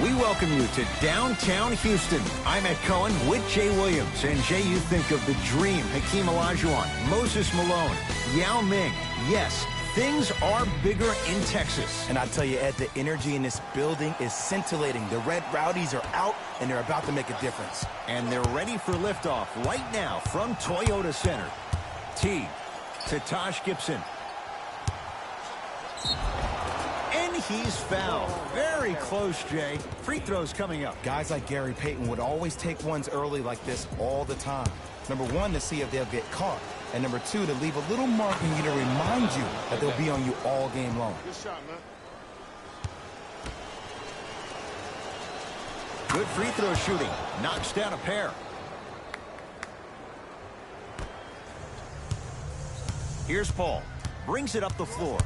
We welcome you to downtown Houston. I'm Ed Cohen with Jay Williams. And Jay, you think of the dream, Hakeem Olajuwon, Moses Malone, Yao Ming. Yes, things are bigger in Texas. And I tell you, Ed, the energy in this building is scintillating. The Red Rowdies are out, and they're about to make a difference. And they're ready for liftoff right now from Toyota Center. T to Taj Gibson. And he's fouled. Very close, Jay. Free throws coming up. Guys like Gary Payton would always take ones early like this all the time. Number one, to see if they'll get caught. And number two, to leave a little mark in you to remind you that they'll be on you all game long. Good shot, man. Good free throw shooting. Knocks down a pair. Here's Paul. Brings it up the floor.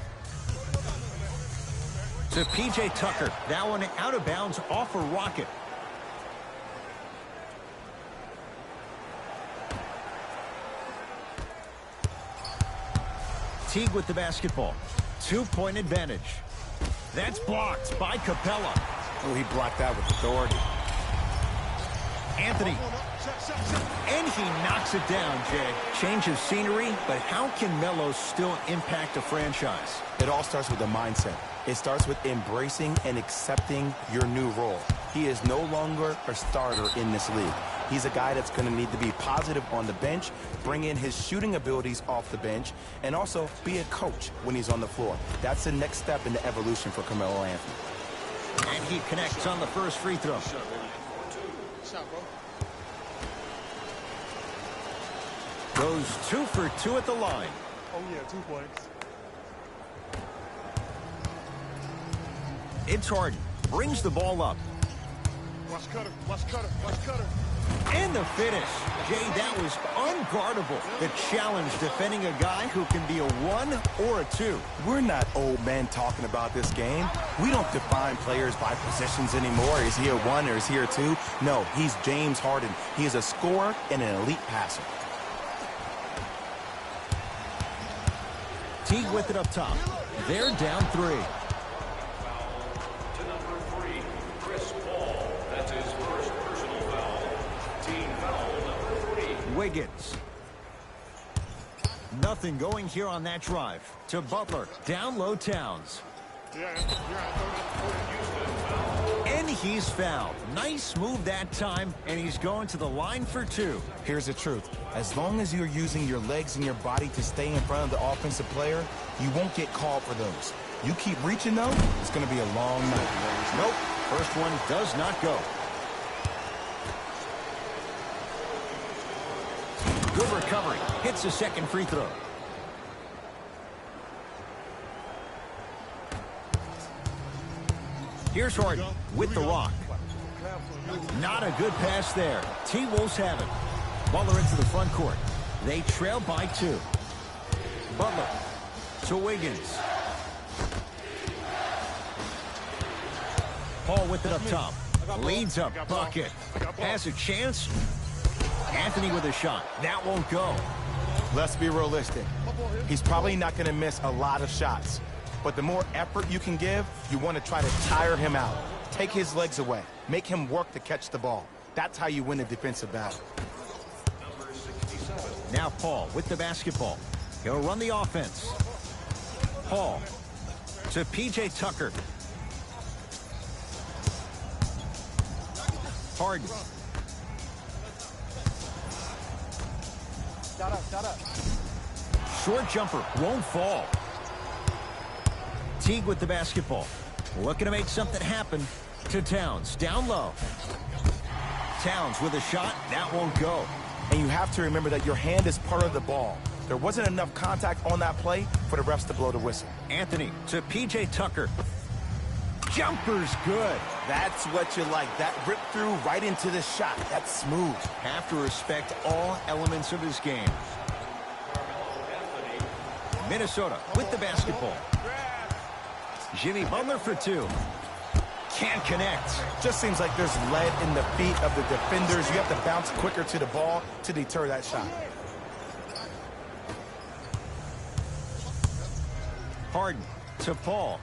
To P.J. Tucker. That one out of bounds off a rocket. Teague with the basketball. 2-point advantage. That's blocked by Capella. Oh, he blocked that with authority. Anthony. And he knocks it down, Jay. Change of scenery, but how can Melo still impact a franchise? It all starts with the mindset. It starts with embracing and accepting your new role. He is no longer a starter in this league. He's a guy that's going to need to be positive on the bench, bring in his shooting abilities off the bench, and also be a coach when he's on the floor. That's the next step in the evolution for Carmelo Anthony. And he connects on the first free throw. Goes 2 for 2 at the line. Oh, yeah, 2 points. It's Harden. Brings the ball up. Watch Cutter. Watch Cutter. Watch Cutter. And the finish. Jay, that was unguardable. The challenge defending a guy who can be a 1 or a 2. We're not old men talking about this game. We don't define players by positions anymore. Is he a 1 or is he a 2? No, he's James Harden. He is a scorer and an elite passer. Teague with it up top. They're down 3. Wiggins. Nothing going here on that drive. To Butler. Down low, Towns. And he's fouled. Nice move that time, and he's going to the line for 2. Here's the truth. As long as you're using your legs and your body to stay in front of the offensive player, you won't get called for those. You keep reaching, though, it's going to be a long night. Nope. First one does not go. Good recovery. Hits a second free throw. Here's Harden with the rock. Not a good pass there. T-Wolves have it. Butler into the front court. They trail by 2. Butler to Wiggins. Paul with it up top. Leads up. Bucket. Has a chance. Anthony with a shot. That won't go. Let's be realistic. He's probably not going to miss a lot of shots. But the more effort you can give, you want to try to tire him out. Take his legs away. Make him work to catch the ball. That's how you win a defensive battle. Now Paul with the basketball. He'll run the offense. Paul to P.J. Tucker. Harden. Shut up. Short jumper won't fall. Teague with the basketball. Looking to make something happen to Towns. Down low. Towns with a shot. That won't go. And you have to remember that your hand is part of the ball. There wasn't enough contact on that play for the refs to blow the whistle. Anthony to P.J. Tucker. Jumper's good. That's what you like. That rip through right into the shot. That's smooth. Have to respect all elements of his game. Minnesota with the basketball. Jimmy Butler for 2. Can't connect. Just seems like there's lead in the feet of the defenders. You have to bounce quicker to the ball to deter that shot. Harden to Paul.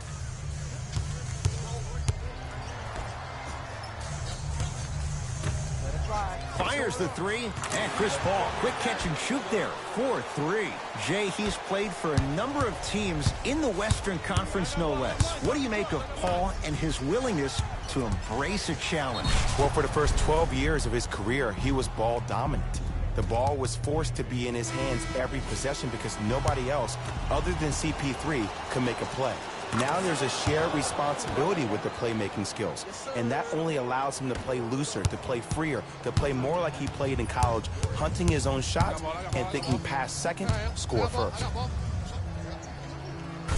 Fires the 3, and Chris Paul, quick catch and shoot there, 4-3. Jay, he's played for a number of teams in the Western Conference, no less. What do you make of Paul and his willingness to embrace a challenge? Well, for the first 12 years of his career, he was ball dominant. The ball was forced to be in his hands every possession because nobody else, other than CP3, could make a play. Now there's a shared responsibility with the playmaking skills, and that only allows him to play looser, to play freer, to play more like he played in college, hunting his own shots and thinking pass second, score first.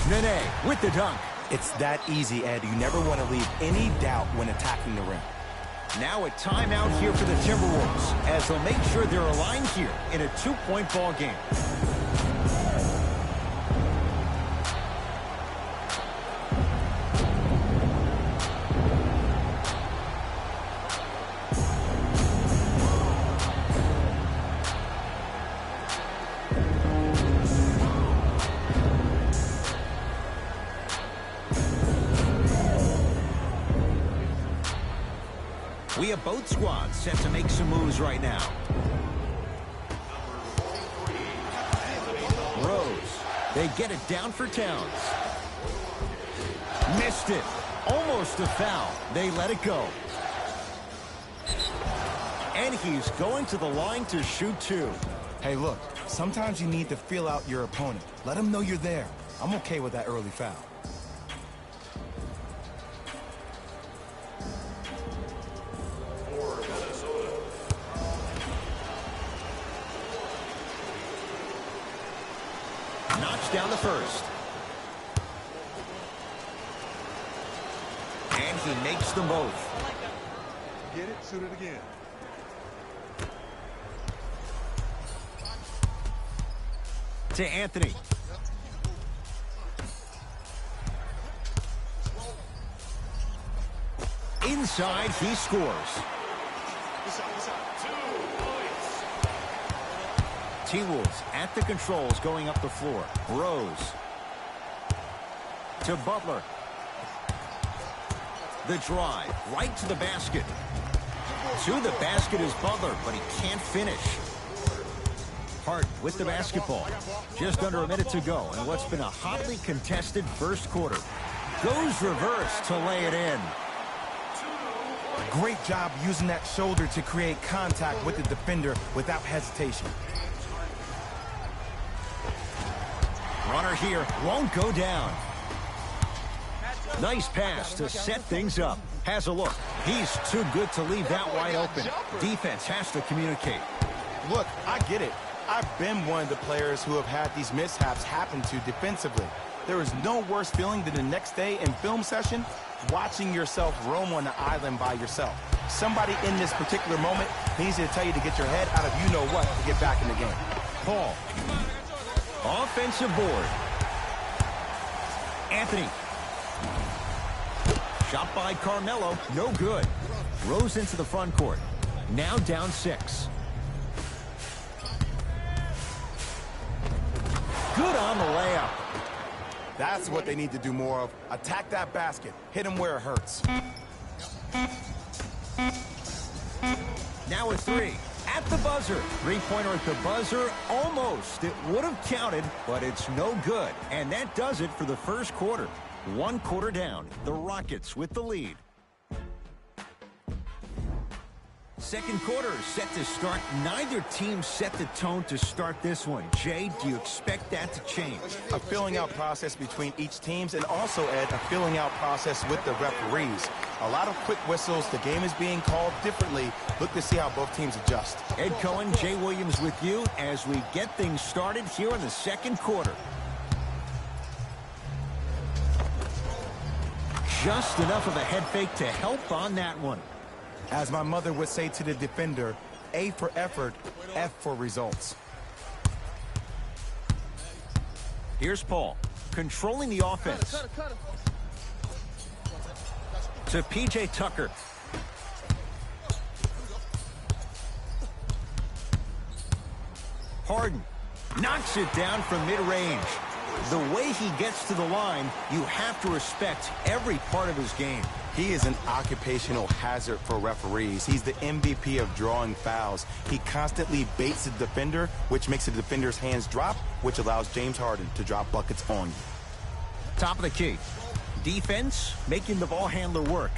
Nene with the dunk. It's that easy, Ed. You never want to leave any doubt when attacking the rim. Now a timeout here for the Timberwolves as they'll make sure they're aligned here in a 2-point ball game. We have both squads set to make some moves right now. Rose. They get it down for Towns. Missed it. Almost a foul. They let it go. And he's going to the line to shoot 2. Hey, look, sometimes you need to feel out your opponent. Let him know you're there. I'm okay with that early foul. Knocks down the first. And he makes them both. Get it, shoot it again. To Anthony. Inside, he scores. T-Wolves at the controls going up the floor. Rose. To Butler. The drive, right to the basket. To the basket is Butler, but he can't finish. Harden with the basketball. Just under a minute to go in what's been a hotly contested first quarter. Goes reverse to lay it in. Great job using that shoulder to create contact with the defender without hesitation. Runner here won't go down. Nice pass to set things up. Has a look. He's too good to leave that wide open. Defense has to communicate. Look, I get it. I've been one of the players who have had these mishaps happen to defensively. There is no worse feeling than the next day in film session watching yourself roam on the island by yourself. Somebody in this particular moment needs to tell you to get your head out of you-know-what to get back in the game. Paul. Offensive board. Anthony. Shot by Carmelo. No good. Rose into the front court. Now down 6. Good on the layup. That's what they need to do more of. Attack that basket. Hit him where it hurts. Now a 3. At the buzzer. Three-pointer at the buzzer. Almost. It would have counted, but it's no good. And that does it for the first quarter. 1 quarter down. The Rockets with the lead. Second quarter is set to start. Neither team set the tone to start this one. Jay, do you expect that to change? A filling out process between each teams, and also, Ed, a filling out process with the referees. A lot of quick whistles. The game is being called differently. Look to see how both teams adjust. Ed Cohen, Jay Williams with you as we get things started here in the second quarter. Just enough of a head fake to help on that one. As my mother would say to the defender, A for effort, F for results. Here's Paul, controlling the offense. To P.J. Tucker. Harden knocks it down from mid-range. The way he gets to the line, you have to respect every part of his game. He is an occupational hazard for referees. He's the MVP of drawing fouls. He constantly baits the defender, which makes the defender's hands drop, which allows James Harden to drop buckets on you. Top of the key. Defense, making the ball handler work.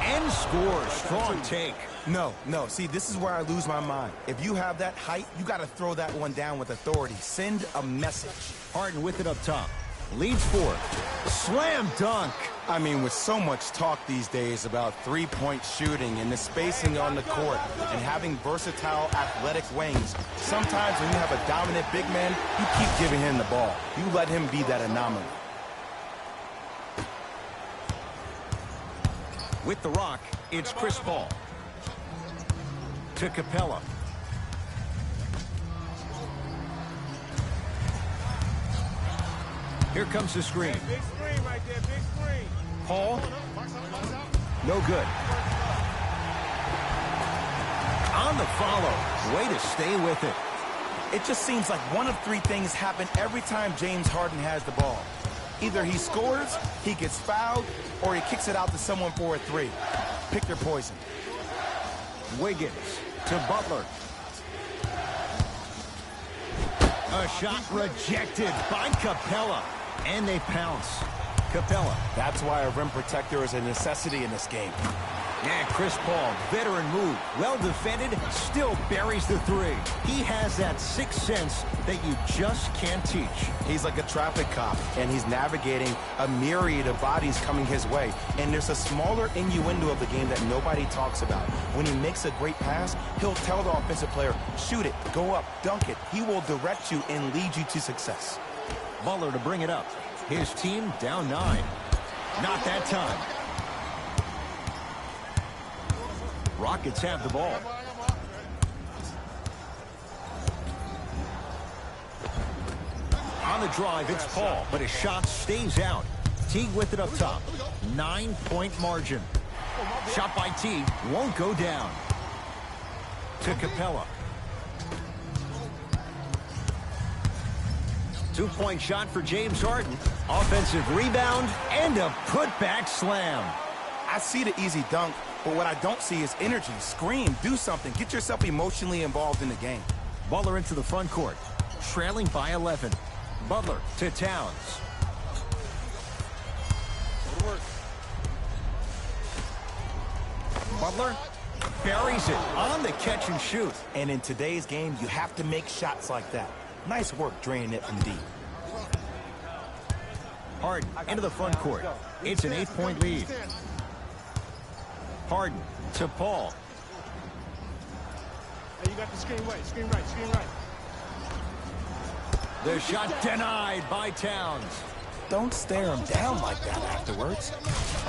And scores. Strong take. No. See, this is where I lose my mind. If you have that height, you got to throw that one down with authority. Send a message. Harden with it up top. Leads 4. Slam dunk. I mean, with so much talk these days about three-point shooting and the spacing on the court and having versatile athletic wings, sometimes when you have a dominant big man, you keep giving him the ball. You let him be that anomaly. With the rock, it's Chris Paul. To Capella. Here comes the screen. Big screen right there, big screen. Paul. No good. On the follow. Way to stay with it. It just seems like one of 3 things happen every time James Harden has the ball. Either he scores, he gets fouled, or he kicks it out to someone for a 3. Pick your poison. Wiggins to Butler. A shot rejected by Capella. And they pounce. Capella. That's why a rim protector is a necessity in this game. Yeah, Chris Paul, veteran move, well defended, still buries the three. He has that sixth sense that you just can't teach. He's like a traffic cop, and he's navigating a myriad of bodies coming his way. And there's a smaller innuendo of the game that nobody talks about. When he makes a great pass, he'll tell the offensive player, shoot it, go up, dunk it. He will direct you and lead you to success. Butler to bring it up. His team down 9. Not that time. Rockets have the ball. On the drive, it's Paul, but his shot stays out. Teague with it up top. 9-point margin. Shot by Teague won't go down. To Capella. 2-point shot for James Harden. Offensive rebound and a putback slam. I see the easy dunk, but what I don't see is energy. Scream, do something. Get yourself emotionally involved in the game. Butler into the front court, trailing by 11. Butler to Towns. Butler buries it on the catch and shoot. And in today's game, you have to make shots like that. Nice work draining it from deep. Harden into the front court. It's an 8-point lead. Harden to Paul. Hey, you got the screen right, screen right, screen right. The shot denied by Towns. Don't stare him down like that afterwards.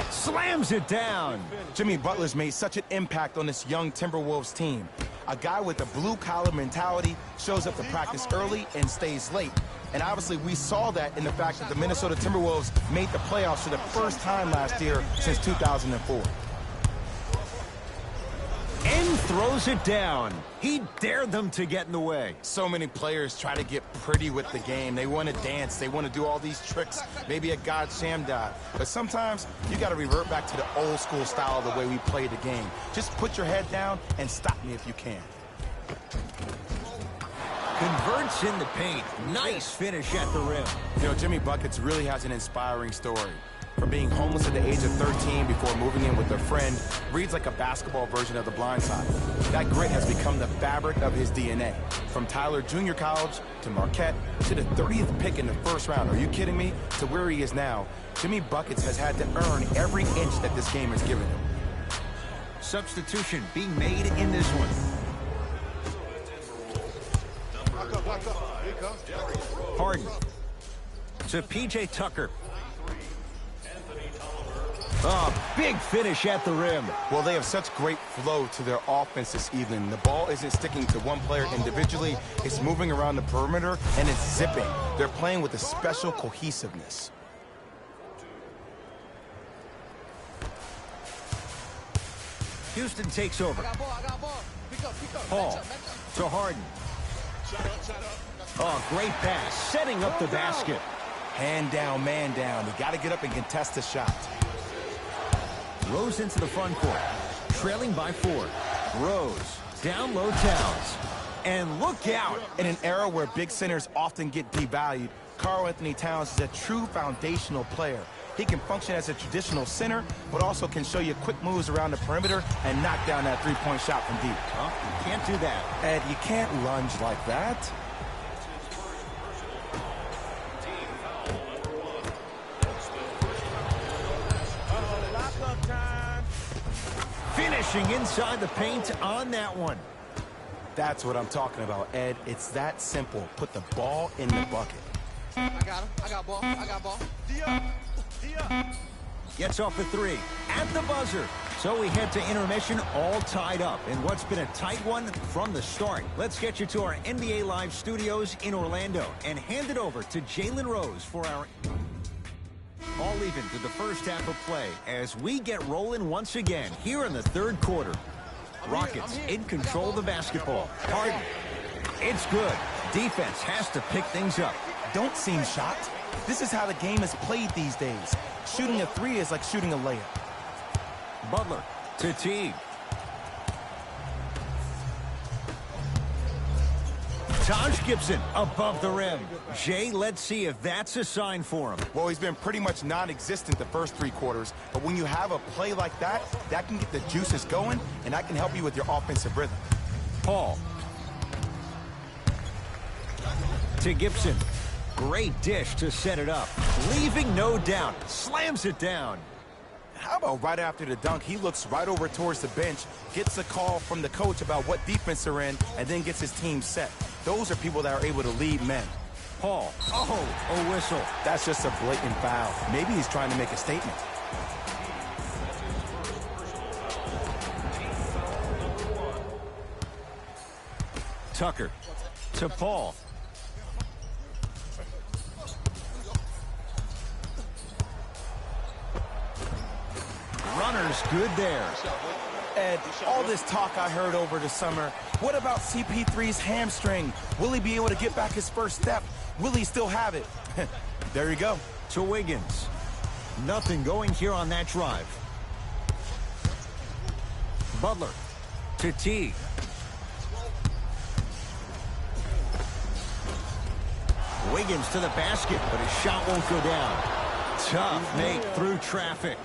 Slams it down. Jimmy Butler's made such an impact on this young Timberwolves team. A guy with a blue-collar mentality shows up to practice early and stays late. And obviously we saw that in the fact that the Minnesota Timberwolves made the playoffs for the first time last year since 2004. And throws it down. He dared them to get in the way. So many players try to get pretty with the game. They want to dance. They want to do all these tricks. Maybe a God Shamdad. But sometimes you got to revert back to the old school style of the way we play the game. Just put your head down and stop me if you can. Converts in the paint. Nice finish at the rim. You know, Jimmy Buckets really has an inspiring story. From being homeless at the age of 13 before moving in with a friend, reads like a basketball version of The Blind Side. That grit has become the fabric of his DNA. From Tyler Junior College to Marquette to the 30th pick in the first round, are you kidding me? To where he is now, Jimmy Buckets has had to earn every inch that this game has given him. Substitution being made in this one. Lock up. Here you go. Harden to P.J. Tucker. Oh, big finish at the rim. Well, they have such great flow to their offense this evening. The ball isn't sticking to one player individually. It's moving around the perimeter, and it's zipping. They're playing with a special cohesiveness. Houston takes over. Paul to Harden. Oh, great pass, setting up the basket. Hand down, man down. You got to get up and contest the shot. Rose into the front court, trailing by 4. Rose, down low Towns. And look out. In an era where big centers often get devalued, Karl-Anthony Towns is a true foundational player. He can function as a traditional center, but also can show you quick moves around the perimeter and knock down that three-point shot from deep. Oh, you can't do that. Ed, you can't lunge like that. Finishing inside the paint on that one. That's what I'm talking about, Ed. It's that simple. Put the ball in the bucket. I got him. I got ball. I got ball. Gets off the 3 at the buzzer. So we head to intermission all tied up in what's been a tight one from the start. Let's get you to our NBA Live studios in Orlando and hand it over to Jalen Rose for our... All even to the first half of play as we get rolling once again here in the third quarter. Rockets in control of the basketball. Harden. It's good. Defense has to pick things up. Don't seem shocked. This is how the game is played these days. Shooting a 3 is like shooting a layup. Butler to Teague. Taj Gibson above the rim. Jay, let's see if that's a sign for him. Well, he's been pretty much non-existent the first 3 quarters, but when you have a play like that, that can get the juices going, and that can help you with your offensive rhythm. Paul. To Gibson. Great dish to set it up. Leaving no doubt. Slams it down. How about right after the dunk, he looks right over towards the bench, gets a call from the coach about what defense they're in, and then gets his team set. Those are people that are able to lead men. Paul. Oh, a whistle. That's just a blatant foul. Maybe he's trying to make a statement. Tucker. To Paul. Runner's good there. Ed, all this talk I heard over the summer, what about CP3's hamstring? Will he be able to get back his first step? Will he still have it? There you go. To Wiggins. Nothing going here on that drive. Butler. To T. Wiggins to the basket, but his shot won't go down. Tough make through traffic.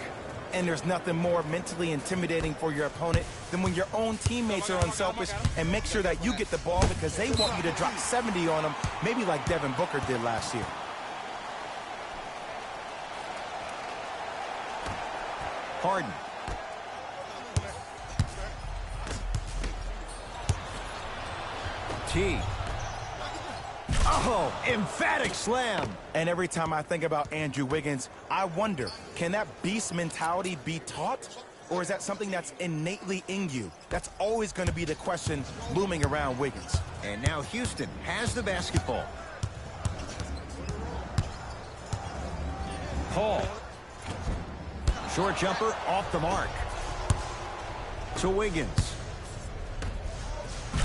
And there's nothing more mentally intimidating for your opponent than when your own teammates are unselfish and make sure that you get the ball because they want you to drop 70 on them, maybe like Devin Booker did last year. Harden. T. Oh, emphatic slam. And every time I think about Andrew Wiggins, I wonder, can that beast mentality be taught? Or is that something that's innately in you? That's always going to be the question looming around Wiggins. And now Houston has the basketball. Paul. Short jumper off the mark. To Wiggins.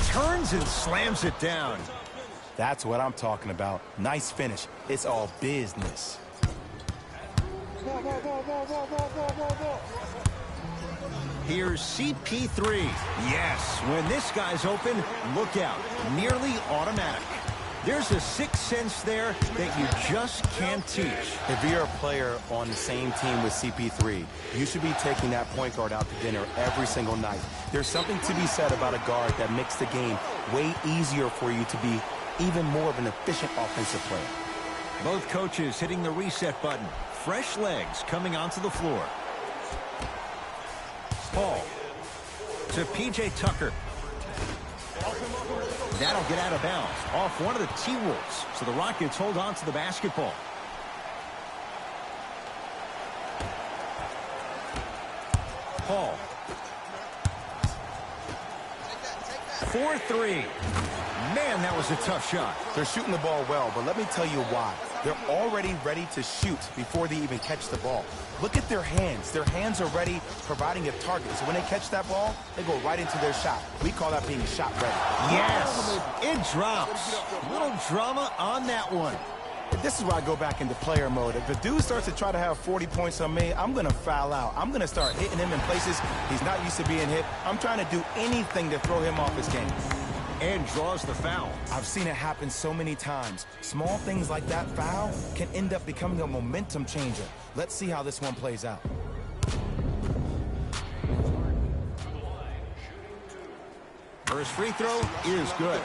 Turns and slams it down. That's what I'm talking about. Nice finish. It's all business. Here's CP3. Yes, when this guy's open, look out. Nearly automatic. There's a sixth sense there that you just can't teach. If you're a player on the same team with CP3, you should be taking that point guard out to dinner every single night. There's something to be said about a guard that makes the game way easier for you to be even more of an efficient offensive player. Both coaches hitting the reset button. Fresh legs coming onto the floor. Paul to P.J. Tucker. That'll get out of bounds off one of the T-Wolves. So the Rockets hold on to the basketball. Paul. 4-3. Man, that was a tough shot. They're shooting the ball well, but let me tell you why. They're already ready to shoot before they even catch the ball. Look at their hands. Their hands are ready, providing a target. So when they catch that ball, they go right into their shot. We call that being shot ready. Yes, it drops. A little drama on that one. This is where I go back into player mode. If the dude starts to try to have 40 points on me, I'm going to foul out. I'm going to start hitting him in places he's not used to being hit. I'm trying to do anything to throw him off his game. And draws the foul. I've seen it happen so many times. Small things like that foul can end up becoming a momentum changer. Let's see how this one plays out. First free throw is good.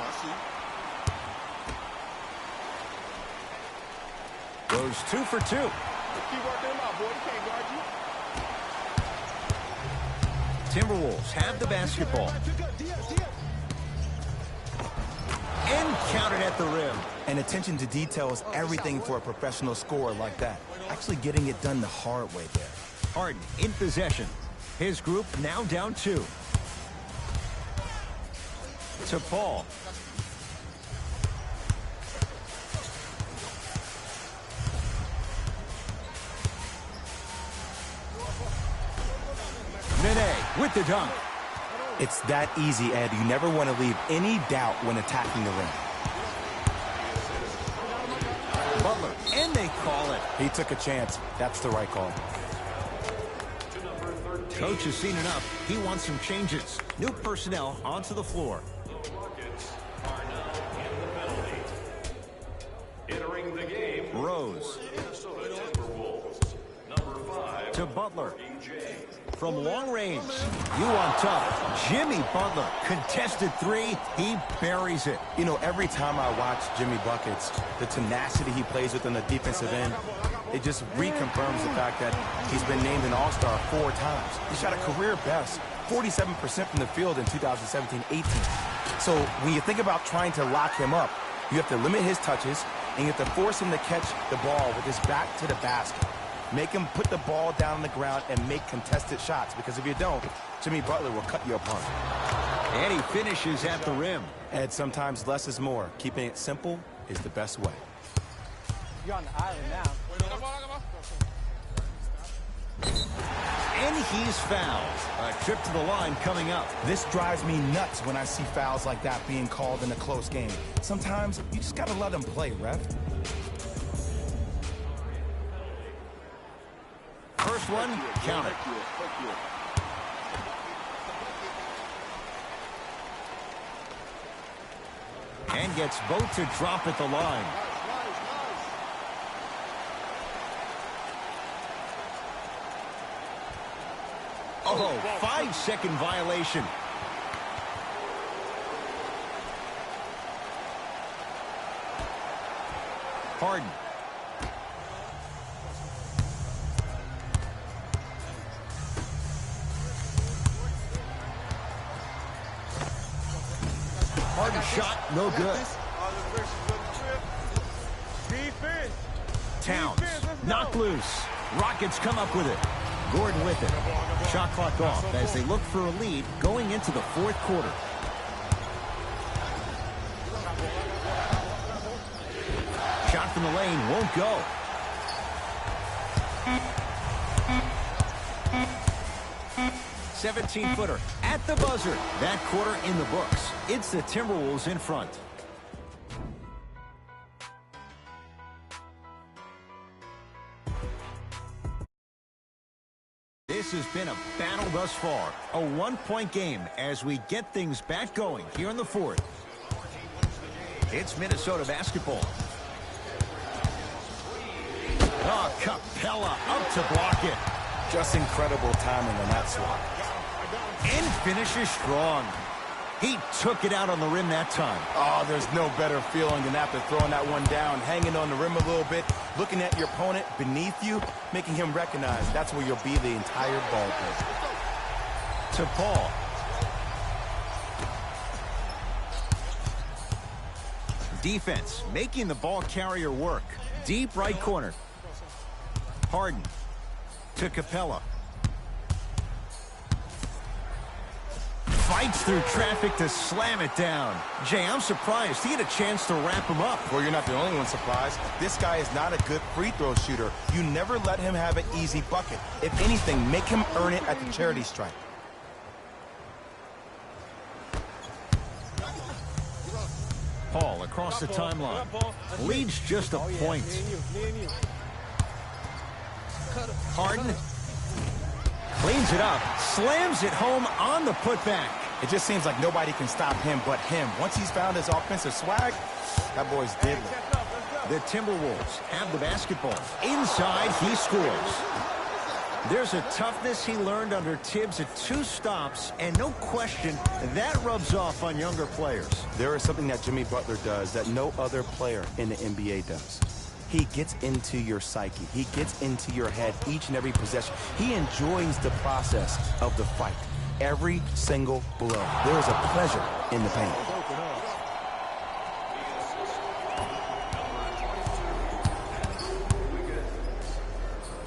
Goes 2 for 2. Keep working him out, boy. He can't guard you. Timberwolves have the basketball. And counted at the rim. And attention to detail is everything for a professional scorer like that. Actually getting it done the hard way there. Harden in possession. His group now down 2. To Paul. Nene with the dunk. It's that easy, Ed. You never want to leave any doubt when attacking the rim. Butler, and they call it. He took a chance. That's the right call. Coach has seen enough. He wants some changes. New personnel onto the floor. to Butler. From long range, you on top. Jimmy Butler, contested three, he buries it. You know, every time I watch Jimmy Buckets, the tenacity he plays with on the defensive end, it just reconfirms the fact that he's been named an All-Star 4 times. He shot a career best 47% from the field in 2017-18. So when you think about trying to lock him up, you have to limit his touches, and you have to force him to catch the ball with his back to the basket. Make him put the ball down on the ground and make contested shots, because if you don't, Jimmy Butler will cut you apart. And he finishes at the rim. And sometimes less is more. Keeping it simple is the best way. You're on the island now. And he's fouled. A trip to the line coming up. This drives me nuts when I see fouls like that being called in a close game. Sometimes you just got to let them play, ref. First one, count it. And gets both to drop at the line. Oh, 5-second violation. Harden. Harden shot, no good. Towns, knocked loose. Rockets come up with it. Gordon with it. Shot clock off as they look for a lead going into the fourth quarter. Shot from the lane won't go. "17-footer at the buzzer." That quarter in the books. It's the Timberwolves in front. This has been a battle thus far. A one-point game as we get things back going here in the fourth. It's Minnesota basketball. Oh, Capella up to block it. Just incredible timing on that swat. And finishes strong. He took it out on the rim that time. Oh, there's no better feeling than after throwing that one down, hanging on the rim a little bit, looking at your opponent beneath you, making him recognize that's where you'll be the entire ball game. To Paul. Defense, making the ball carrier work. Deep right corner. Harden. To Capella. Fights through traffic to slam it down. Jay, I'm surprised he had a chance to wrap him up. Well, you're not the only one surprised. This guy is not a good free throw shooter. You never let him have an easy bucket. If anything, make him earn it at the charity stripe. Paul across the timeline. Leads just a point. Harden cleans it up, slams it home on the putback. It just seems like nobody can stop him but him. Once he's found his offensive swag, that boy's deadly. The Timberwolves have the basketball. Inside, he scores. There's a toughness he learned under Tibbs at 2 stops, and no question, that rubs off on younger players. There is something that Jimmy Butler does that no other player in the NBA does. He gets into your psyche. He gets into your head each and every possession. He enjoys the process of the fight. Every single blow. There is a pleasure in the pain.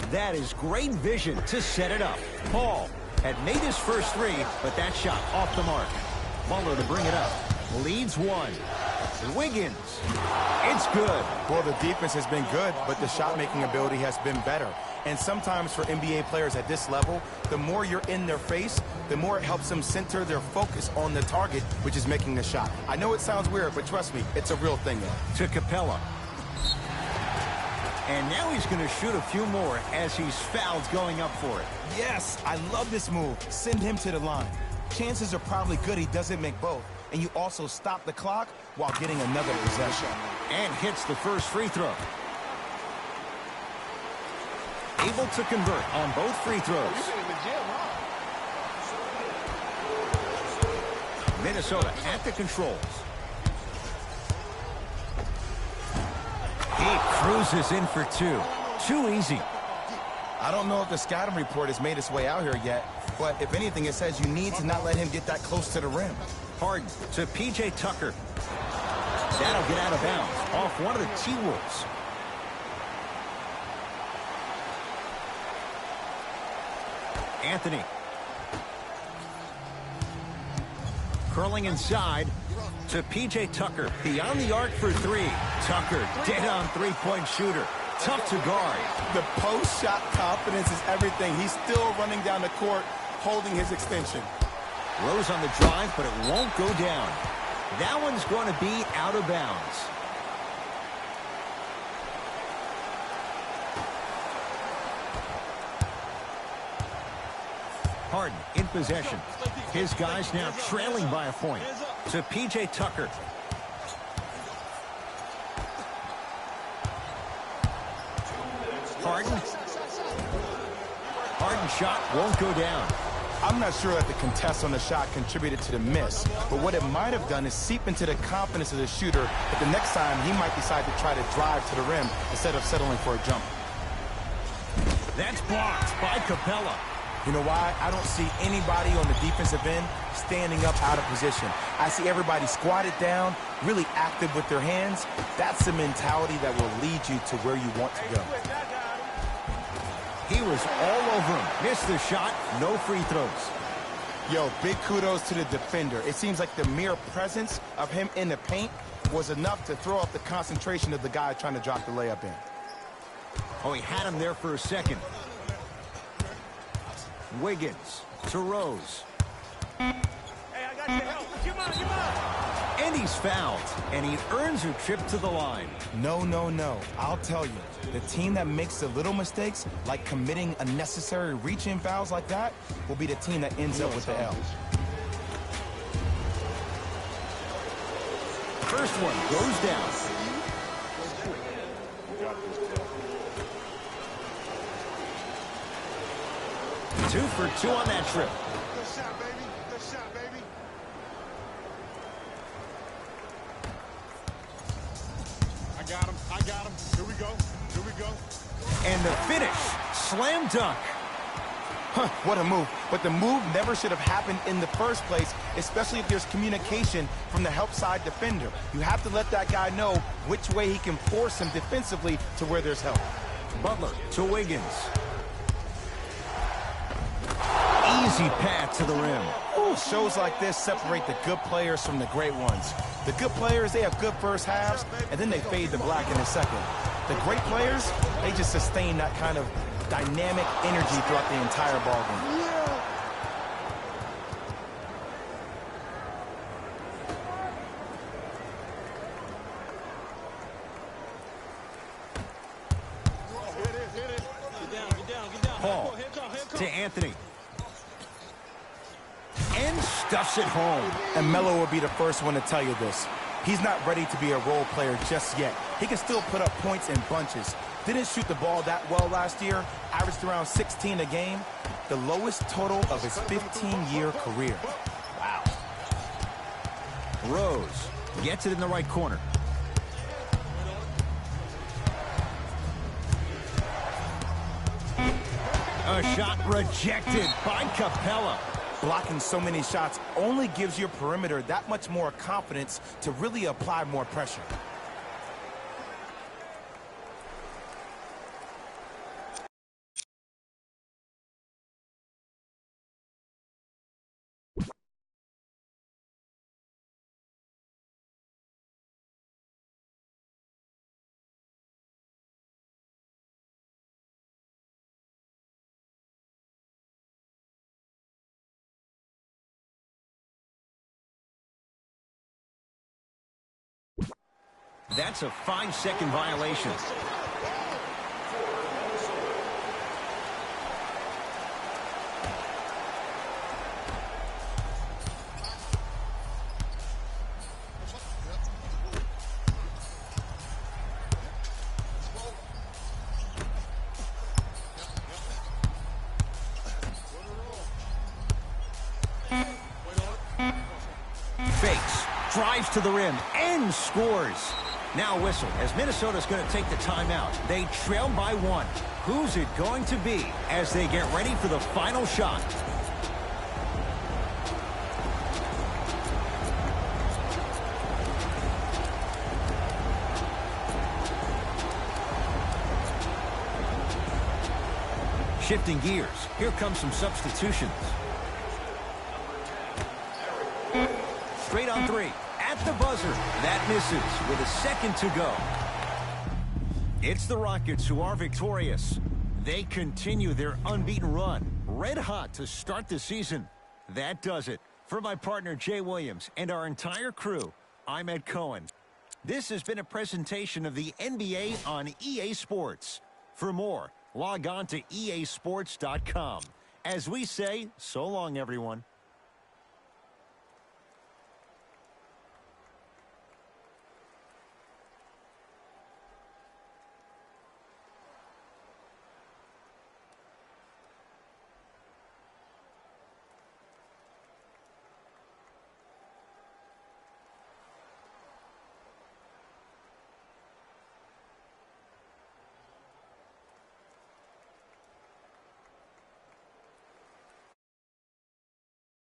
That is great vision to set it up. Paul had made his first three, but that shot off the mark. Butler to bring it up. Leads one. Wiggins. It's good. Well, the defense has been good, but the shot-making ability has been better. And sometimes for NBA players at this level, the more you're in their face, the more it helps them center their focus on the target, which is making the shot. I know it sounds weird, but trust me, it's a real thing there. To Capella. And now he's going to shoot a few more as he's fouled going up for it. Yes, I love this move. Send him to the line. Chances are probably good he doesn't make both. And you also stop the clock while getting another possession. And hits the first free throw. Able to convert on both free throws. Minnesota at the controls. He cruises in for two. Too easy. I don't know if the scouting report has made its way out here yet, but if anything, it says you need to not let him get that close to the rim. Harden to P.J. Tucker. That'll get out of bounds off one of the T-Wolves. Anthony. Curling inside to P.J. Tucker. Beyond the arc for three. Tucker, dead-on three-point shooter. Tough to guard. The post-shot confidence is everything. He's still running down the court, holding his extension. Rose on the drive, but it won't go down. That one's going to be out of bounds. Harden in possession. His guys now trailing by a point. To P.J. Tucker. Harden shot won't go down. I'm not sure that the contest on the shot contributed to the miss, but what it might have done is seep into the confidence of the shooter, but the next time he might decide to try to drive to the rim instead of settling for a jump. That's blocked by Capella. You know why? I don't see anybody on the defensive end standing up out of position. I see everybody squatted down, really active with their hands. That's the mentality that will lead you to where you want to go. He was all over him. Missed the shot. No free throws. Yo, big kudos to the defender. It seems like the mere presence of him in the paint was enough to throw off the concentration of the guy trying to drop the layup in. Oh, he had him there for a second. Wiggins to Rose. Hey, I got your help. Come on. And he's fouled. And he earns a trip to the line. No, no, no. I'll tell you. The team that makes the little mistakes, like committing unnecessary reach-in fouls like that, will be the team that ends up with the L. First one goes down. Two for two on that trip. Good shot, baby. Good shot, baby. I got him. I got him. Here we go. Here we go. And the finish. Slam dunk. What a move. But the move never should have happened in the first place, especially if there's communication from the help side defender. You have to let that guy know which way he can force him defensively to where there's help. Butler to Wiggins. Easy path to the rim. Ooh, shows like this separate the good players from the great ones. The good players, they have good first halves, and then they fade to black in the second. The great players, they just sustain that kind of dynamic energy throughout the entire ballgame. Paul to Anthony. And stuffs it home. And Melo will be the first one to tell you this. He's not ready to be a role player just yet. He can still put up points in bunches. Didn't shoot the ball that well last year. Averaged around 16 a game. The lowest total of his 15-year career. Wow. Rose gets it in the right corner. A shot rejected by Capella. Blocking so many shots only gives your perimeter that much more confidence to really apply more pressure. That's a 5-second violation. Fakes, drives to the rim, and scores. Now whistle, as Minnesota's going to take the timeout. They trail by 1. Who's it going to be as they get ready for the final shot? Shifting gears, here comes some substitutions. Straight on 3, at the buzzer. That misses with a second to go. It's the Rockets who are victorious. They continue their unbeaten run, red hot to start the season. That does it. For my partner Jay Williams and our entire crew, I'm Ed Cohen. This has been a presentation of the NBA on EA Sports. For more, log on to easports.com. As we say, so long, everyone.